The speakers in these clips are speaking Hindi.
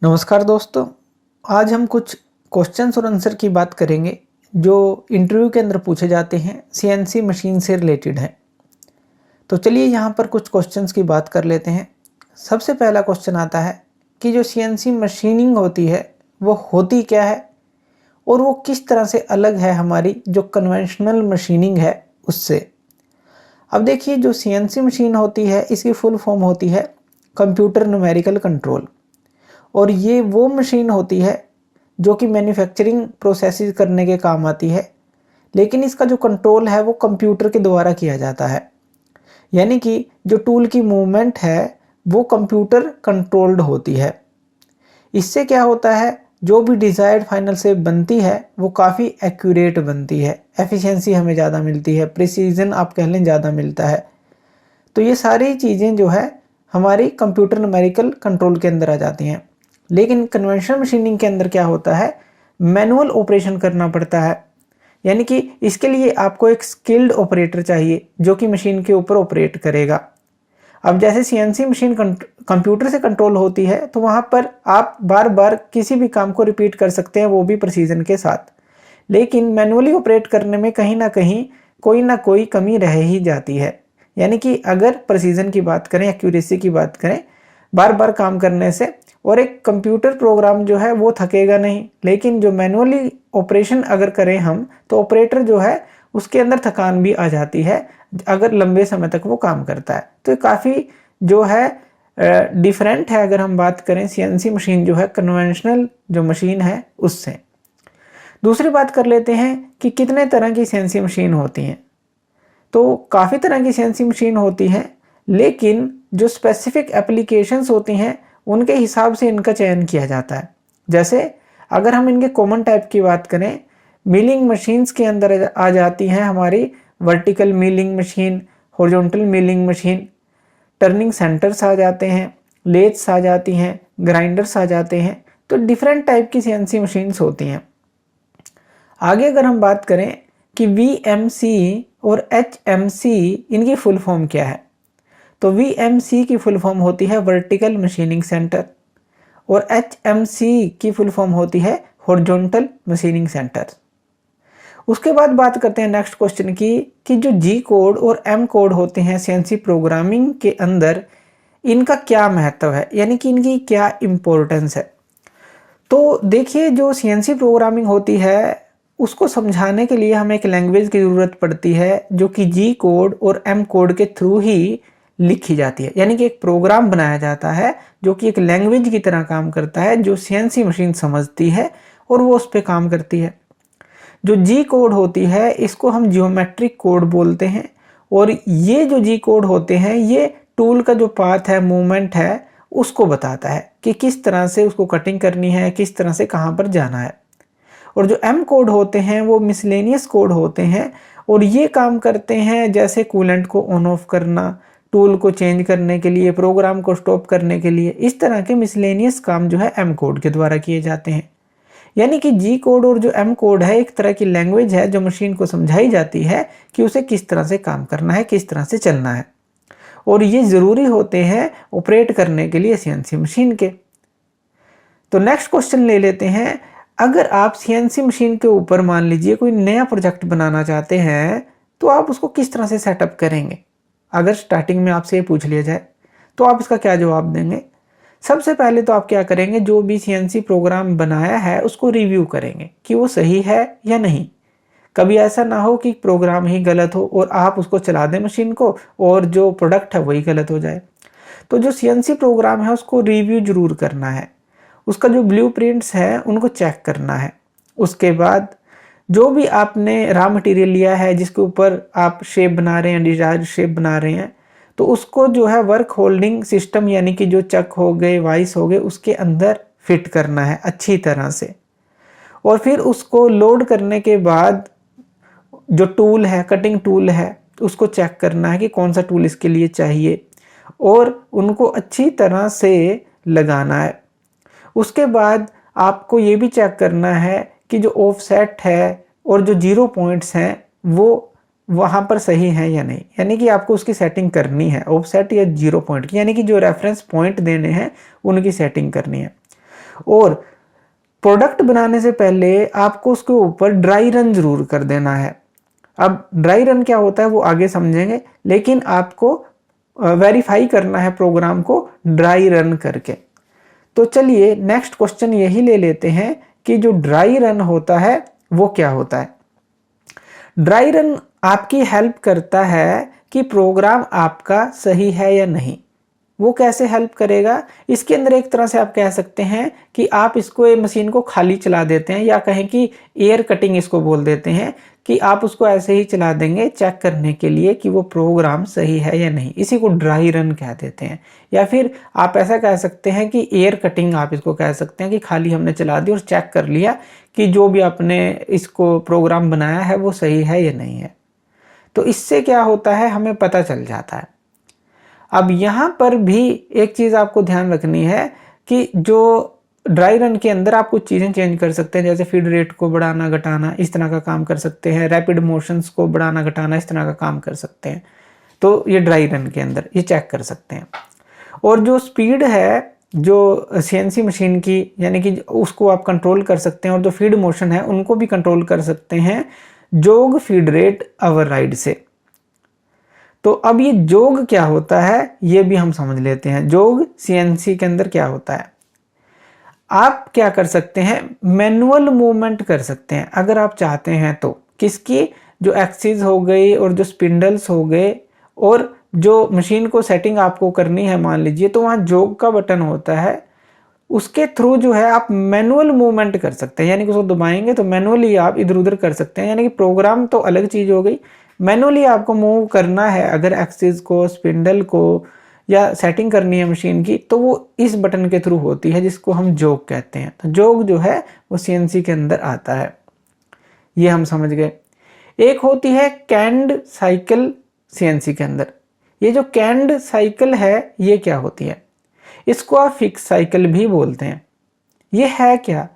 नमस्कार दोस्तों। आज हम कुछ क्वेश्चंस और आंसर की बात करेंगे जो इंटरव्यू के अंदर पूछे जाते हैं, सीएनसी मशीन से रिलेटेड है। तो चलिए यहाँ पर कुछ क्वेश्चंस की बात कर लेते हैं। सबसे पहला क्वेश्चन आता है कि जो सीएनसी मशीनिंग होती है वो होती क्या है और वो किस तरह से अलग है हमारी जो कन्वेंशनल मशीनिंग है उससे। अब देखिए, जो सीएनसी मशीन होती है इसकी फुल फॉर्म होती है कंप्यूटर न्यूमेरिकल कंट्रोल, और ये वो मशीन होती है जो कि मैन्युफैक्चरिंग प्रोसेसेस करने के काम आती है, लेकिन इसका जो कंट्रोल है वो कंप्यूटर के द्वारा किया जाता है। यानी कि जो टूल की मूवमेंट है वो कंप्यूटर कंट्रोल्ड होती है। इससे क्या होता है, जो भी डिज़ायर्ड फाइनल शेप बनती है वो काफ़ी एक्यूरेट बनती है, एफिशिएंसी हमें ज़्यादा मिलती है, प्रिसीजन आप कह लें ज़्यादा मिलता है। तो ये सारी चीज़ें जो है हमारी कंप्यूटर न्यूमेरिकल कंट्रोल के अंदर आ जाती हैं। लेकिन कन्वेंशनल मशीनिंग के अंदर क्या होता है, मैनुअल ऑपरेशन करना पड़ता है। यानी कि इसके लिए आपको एक स्किल्ड ऑपरेटर चाहिए जो कि मशीन के ऊपर ऑपरेट करेगा। अब जैसे सीएनसी मशीन कंप्यूटर से कंट्रोल होती है तो वहाँ पर आप बार बार किसी भी काम को रिपीट कर सकते हैं, वो भी प्रिसीजन के साथ। लेकिन मैनुअली ऑपरेट करने में कहीं ना कोई कमी रह ही जाती है। यानी कि अगर प्रिसीजन की बात करें, एक्यूरेसी की बात करें, बार बार काम करने से, और एक कंप्यूटर प्रोग्राम जो है वो थकेगा नहीं। लेकिन जो मैनुअली ऑपरेशन अगर करें हम, तो ऑपरेटर जो है उसके अंदर थकान भी आ जाती है अगर लंबे समय तक वो काम करता है। तो काफ़ी जो है डिफरेंट है अगर हम बात करें सीएनसी मशीन जो है कन्वेंशनल जो मशीन है उससे। दूसरी बात कर लेते हैं कि कितने तरह की सीएनसी मशीन होती हैं। तो काफ़ी तरह की सीएनसी मशीन होती हैं, लेकिन जो स्पेसिफिक एप्लीकेशंस होती हैं उनके हिसाब से इनका चयन किया जाता है। जैसे अगर हम इनके कॉमन टाइप की बात करें, मिलिंग मशीन्स के अंदर आ जाती हैं हमारी vertical milling machine, horizontal milling machine, turning centres आ जाते हैं, लेथ्स आ जाती हैं, ग्राइंडर्स आ जाते हैं। तो डिफरेंट टाइप की सीएनसी मशीन्स होती हैं। आगे अगर हम बात करें कि वीएमसी और एचएमसी इनकी फुल फॉर्म क्या है, तो वीएमसी की फुल फॉर्म होती है वर्टिकल मशीनिंग सेंटर, और एचएमसी की फुल फॉर्म होती है हॉरिजॉन्टल मशीनिंग सेंटर। उसके बाद बात करते हैं नेक्स्ट क्वेश्चन की कि जो जी कोड और एम कोड होते हैं सीएनसी प्रोग्रामिंग के अंदर, इनका क्या महत्व है, यानी कि इनकी क्या इम्पोर्टेंस है। तो देखिए, जो सीएनसी प्रोग्रामिंग होती है उसको समझाने के लिए हमें एक लैंग्वेज की ज़रूरत पड़ती है जो कि जी कोड और एम कोड के थ्रू ही लिखी जाती है। यानी कि एक प्रोग्राम बनाया जाता है जो कि एक लैंग्वेज की तरह काम करता है, जो सीएनसी मशीन समझती है और वो उस पर काम करती है। जो जी कोड होती है इसको हम जियोमेट्रिक कोड बोलते हैं, और ये जो जी कोड होते हैं ये टूल का जो पाथ है, मूवमेंट है, उसको बताता है कि किस तरह से उसको कटिंग करनी है, किस तरह से कहाँ पर जाना है। और जो एम कोड होते हैं वो मिसलेनियस कोड होते हैं, और ये काम करते हैं जैसे कूलेंट को ऑन ऑफ करना, टूल को चेंज करने के लिए, प्रोग्राम को स्टॉप करने के लिए। इस तरह के मिसलेनियस काम जो है एम कोड के द्वारा किए जाते हैं। यानी कि जी कोड और जो एम कोड है एक तरह की लैंग्वेज है जो मशीन को समझाई जाती है कि उसे किस तरह से काम करना है, किस तरह से चलना है, और ये ज़रूरी होते हैं ऑपरेट करने के लिए सीएनसी मशीन के। तो नेक्स्ट क्वेश्चन ले लेते हैं। अगर आप सीएनसी मशीन के ऊपर मान लीजिए कोई नया प्रोजेक्ट बनाना चाहते हैं तो आप उसको किस तरह से सेटअप करेंगे। अगर स्टार्टिंग में आपसे ये पूछ लिया जाए तो आप इसका क्या जवाब देंगे। सबसे पहले तो आप क्या करेंगे, जो भी सीएनसी प्रोग्राम बनाया है उसको रिव्यू करेंगे कि वो सही है या नहीं। कभी ऐसा ना हो कि प्रोग्राम ही गलत हो और आप उसको चला दें मशीन को और जो प्रोडक्ट है वही गलत हो जाए। तो जो सीएनसी प्रोग्राम है उसको रिव्यू जरूर करना है, उसका जो ब्लूप्रिंट्स है उनको चेक करना है। उसके बाद जो भी आपने रॉ मटेरियल लिया है जिसके ऊपर आप शेप बना रहे हैं, डिजायर शेप बना रहे हैं, तो उसको जो है वर्क होल्डिंग सिस्टम यानी कि जो चक हो गए, वाइस हो गए, उसके अंदर फिट करना है अच्छी तरह से। और फिर उसको लोड करने के बाद जो टूल है, कटिंग टूल है, उसको चेक करना है कि कौन सा टूल इसके लिए चाहिए, और उनको अच्छी तरह से लगाना है। उसके बाद आपको ये भी चेक करना है कि जो ऑफसेट है और जो जीरो पॉइंट्स हैं वो वहाँ पर सही है या नहीं। यानी कि आपको उसकी सेटिंग करनी है, ऑफसेट या जीरो पॉइंट की, यानी कि जो रेफरेंस पॉइंट देने हैं उनकी सेटिंग करनी है। और प्रोडक्ट बनाने से पहले आपको उसके ऊपर ड्राई रन जरूर कर देना है। अब ड्राई रन क्या होता है वो आगे समझेंगे, लेकिन आपको वेरीफाई करना है प्रोग्राम को ड्राई रन करके। तो चलिए नेक्स्ट क्वेश्चन यही ले लेते हैं कि जो ड्राई रन होता है वो क्या होता है। ड्राई रन आपकी हेल्प करता है कि प्रोग्राम आपका सही है या नहीं। वो कैसे हेल्प करेगा? इसके अंदर एक तरह से आप कह सकते हैं कि आप इसको मशीन को खाली चला देते हैं, या कहें कि एयर कटिंग इसको बोल देते हैं, कि आप उसको ऐसे ही चला देंगे चेक करने के लिए कि वो प्रोग्राम सही है या नहीं। इसी को ड्राई रन कह देते हैं। या फिर आप ऐसा कह सकते हैं कि एयर कटिंग आप इसको कह सकते हैं, कि खाली हमने चला दी और चेक कर लिया कि जो भी आपने इसको प्रोग्राम बनाया है वो सही है या नहीं है। तो इससे क्या होता है, हमें पता चल जाता है। अब यहाँ पर भी एक चीज़ आपको ध्यान रखनी है कि जो ड्राई रन के अंदर आप कुछ चीज़ें चेंज कर सकते हैं, जैसे फीड रेट को बढ़ाना घटाना, इस तरह का काम कर सकते हैं। रैपिड मोशंस को बढ़ाना घटाना, इस तरह का काम कर सकते हैं। तो ये ड्राई रन के अंदर ये चेक कर सकते हैं। और जो स्पीड है जो सीएनसी मशीन की, यानी कि उसको आप कंट्रोल कर सकते हैं, और जो फीड मोशन है उनको भी कंट्रोल कर सकते हैं जोग फीड रेट ओवरराइड से। तो अब ये जोग क्या होता है ये भी हम समझ लेते हैं। जोग सीएनसी के अंदर क्या होता है, आप क्या कर सकते हैं, मैनुअल मूवमेंट कर सकते हैं अगर आप चाहते हैं तो। किसकी? जो एक्सिस हो गई और जो स्पिंडल्स हो गए, और जो मशीन को सेटिंग आपको करनी है मान लीजिए, तो वहाँ जोग का बटन होता है, उसके थ्रू जो है आप मैनुअल मूवमेंट कर सकते हैं। यानी कि उसको दबाएंगे तो मैनुअली आप इधर उधर कर सकते हैं। यानी कि प्रोग्राम तो अलग चीज़ हो गई, मैनुअली आपको मूव करना है अगर एक्सिस को, स्पिंडल को, या सेटिंग करनी है मशीन की, तो वो इस बटन के थ्रू होती है, जिसको हम जोग कहते हैं। तो जोग जो है वो सीएनसी के अंदर आता है, ये हम समझ गए। एक होती है कैंड साइकिल सीएनसी के अंदर। ये जो कैंड साइकिल है ये क्या होती है? इसको आप फिक्स साइकिल भी बोलते हैं। ये है क्या?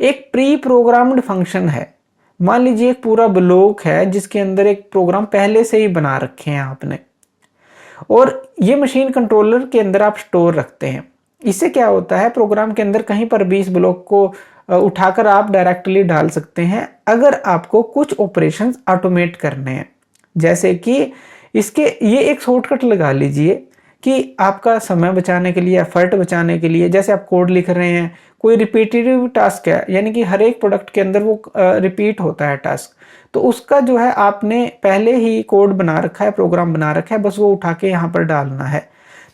एक प्री प्रोग्राम्ड फंक्शन है। मान लीजिए एक पूरा ब्लॉक है जिसके अंदर एक प्रोग्राम पहले से ही बना रखे हैं आपने, और ये मशीन कंट्रोलर के अंदर आप स्टोर रखते हैं। इससे क्या होता है, प्रोग्राम के अंदर कहीं पर भी इस ब्लॉक को उठाकर आप डायरेक्टली डाल सकते हैं अगर आपको कुछ ऑपरेशंस ऑटोमेट करने हैं। जैसे कि इसके ये एक शॉर्टकट लगा लीजिए कि आपका समय बचाने के लिए, एफर्ट बचाने के लिए, जैसे आप कोड लिख रहे हैं, कोई रिपीटेटिव टास्क है, यानी कि हर एक प्रोडक्ट के अंदर वो रिपीट होता है टास्क, तो उसका जो है आपने पहले ही कोड बना रखा है, प्रोग्राम बना रखा है, बस वो उठा के यहाँ पर डालना है।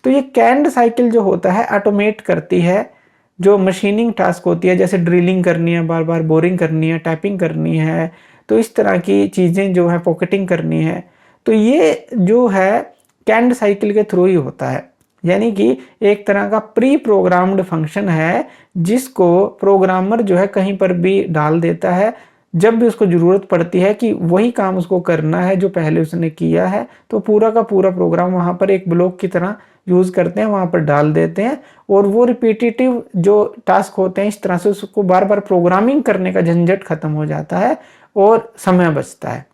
तो ये कैंड साइकिल जो होता है ऑटोमेट करती है जो मशीनिंग टास्क होती है, जैसे ड्रिलिंग करनी है, बार बार बोरिंग करनी है, टैपिंग करनी है, तो इस तरह की चीज़ें जो है, पॉकेटिंग करनी है, तो ये जो है कैंड साइकिल के थ्रू ही होता है। यानी कि एक तरह का प्री प्रोग्राम्ड फंक्शन है जिसको प्रोग्रामर जो है कहीं पर भी डाल देता है, जब भी उसको ज़रूरत पड़ती है कि वही काम उसको करना है जो पहले उसने किया है, तो पूरा का पूरा प्रोग्राम वहाँ पर एक ब्लॉक की तरह यूज़ करते हैं, वहाँ पर डाल देते हैं, और वो रिपीटेटिव जो टास्क होते हैं, इस तरह से उसको बार बार प्रोग्रामिंग करने का झंझट खत्म हो जाता है और समय बचता है।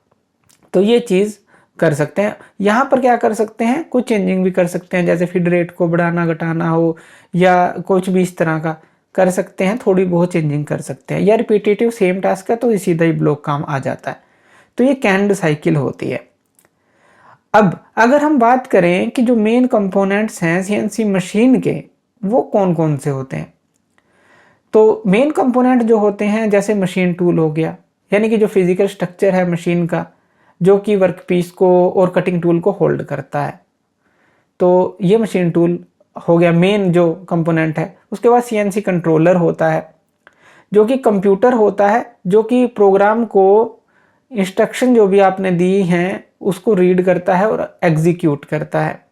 तो ये चीज़ कर सकते हैं। यहाँ पर क्या कर सकते हैं, कुछ चेंजिंग भी कर सकते हैं, जैसे फीड रेट को बढ़ाना घटाना हो, या कुछ भी इस तरह का कर सकते हैं, थोड़ी बहुत चेंजिंग कर सकते हैं, या रिपीटेटिव सेम टास्क है तो सीधा ही ब्लॉक काम आ जाता है। तो ये कैंड साइकिल होती है। अब अगर हम बात करें कि जो मेन कंपोनेंट्स हैं सीएनसी मशीन के, वो कौन कौन से होते हैं, तो मेन कंपोनेंट जो होते हैं, जैसे मशीन टूल हो गया, यानी कि जो फिजिकल स्ट्रक्चर है मशीन का, जो कि वर्कपीस को और कटिंग टूल को होल्ड करता है, तो ये मशीन टूल हो गया मेन जो कंपोनेंट है। उसके बाद सीएनसी कंट्रोलर होता है, जो कि कंप्यूटर होता है, जो कि प्रोग्राम को इंस्ट्रक्शन जो भी आपने दी हैं उसको रीड करता है और एग्जीक्यूट करता है।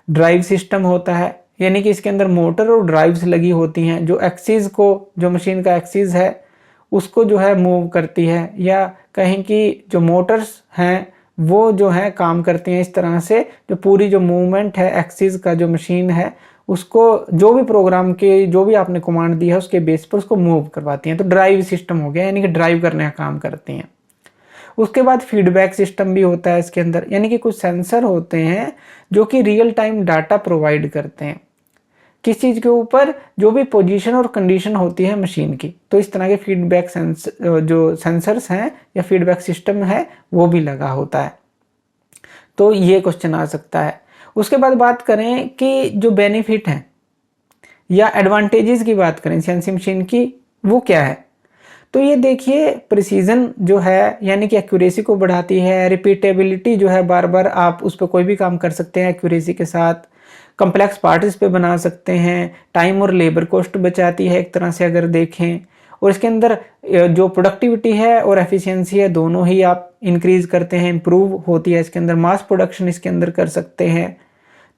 ड्राइव सिस्टम होता है, यानी कि इसके अंदर मोटर और ड्राइव्स लगी होती हैं, जो एक्सिस को, जो मशीन का एक्सिस है उसको जो है मूव करती है, या कहें कि जो मोटर्स हैं वो जो है काम करती हैं इस तरह से, जो पूरी जो मूवमेंट है एक्सिस का जो मशीन है उसको, जो भी प्रोग्राम के जो भी आपने कमांड दी है उसके बेस पर उसको मूव करवाती हैं। तो ड्राइव सिस्टम हो गया, यानी कि ड्राइव करने का काम करती हैं। उसके बाद फीडबैक सिस्टम भी होता है इसके अंदर, यानी कि कुछ सेंसर होते हैं जो कि रियल टाइम डाटा प्रोवाइड करते हैं, किस चीज़ के ऊपर, जो भी पोजीशन और कंडीशन होती है मशीन की, तो इस तरह के फीडबैक जो सेंसर्स हैं या फीडबैक सिस्टम है वो भी लगा होता है। तो ये क्वेश्चन आ सकता है। उसके बाद बात करें कि जो बेनिफिट हैं या एडवांटेजेस की बात करें सीएनसी मशीन की, वो क्या है। तो ये देखिए, प्रिसीजन जो है यानी कि एक्यूरेसी को बढ़ाती है, रिपीटेबिलिटी जो है, बार बार आप उस पर कोई भी काम कर सकते हैं एक्यूरेसी के साथ, कम्प्लेक्स पार्ट इस पे बना सकते हैं, टाइम और लेबर कॉस्ट बचाती है एक तरह से अगर देखें, और इसके अंदर जो प्रोडक्टिविटी है और एफिशिएंसी है दोनों ही आप इंक्रीज करते हैं, इंप्रूव होती है इसके अंदर, मास प्रोडक्शन इसके अंदर कर सकते हैं।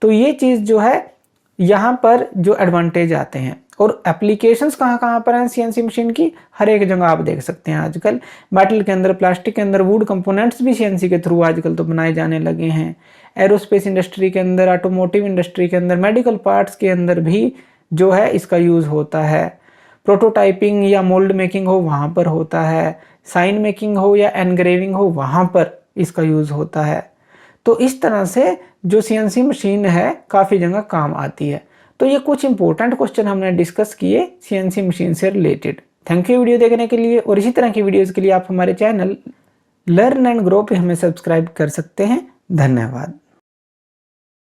तो ये चीज़ जो है यहाँ पर जो एडवांटेज आते हैं। और एप्लीकेशंस कहाँ कहाँ पर हैं सीएनसी मशीन की, हर एक जगह आप देख सकते हैं आजकल, मेटल के अंदर, प्लास्टिक के अंदर, वुड कंपोनेंट्स भी सीएनसी के थ्रू आजकल तो बनाए जाने लगे हैं, एरोस्पेस इंडस्ट्री के अंदर, ऑटोमोटिव इंडस्ट्री के अंदर, मेडिकल पार्ट्स के अंदर भी जो है इसका यूज़ होता है, प्रोटोटाइपिंग या मोल्ड मेकिंग हो वहाँ पर होता है, साइन मेकिंग हो या एनग्रेविंग हो वहाँ पर इसका यूज़ होता है। तो इस तरह से जो सीएनसी मशीन है काफ़ी जगह काम आती है। तो ये कुछ इंपॉर्टेंट क्वेश्चन हमने डिस्कस किए सीएनसी मशीन से रिलेटेड। थैंक यू वीडियो देखने के लिए, और इसी तरह की वीडियोस के लिए आप हमारे चैनल लर्न एंड ग्रो पे हमें सब्सक्राइब कर सकते हैं। धन्यवाद।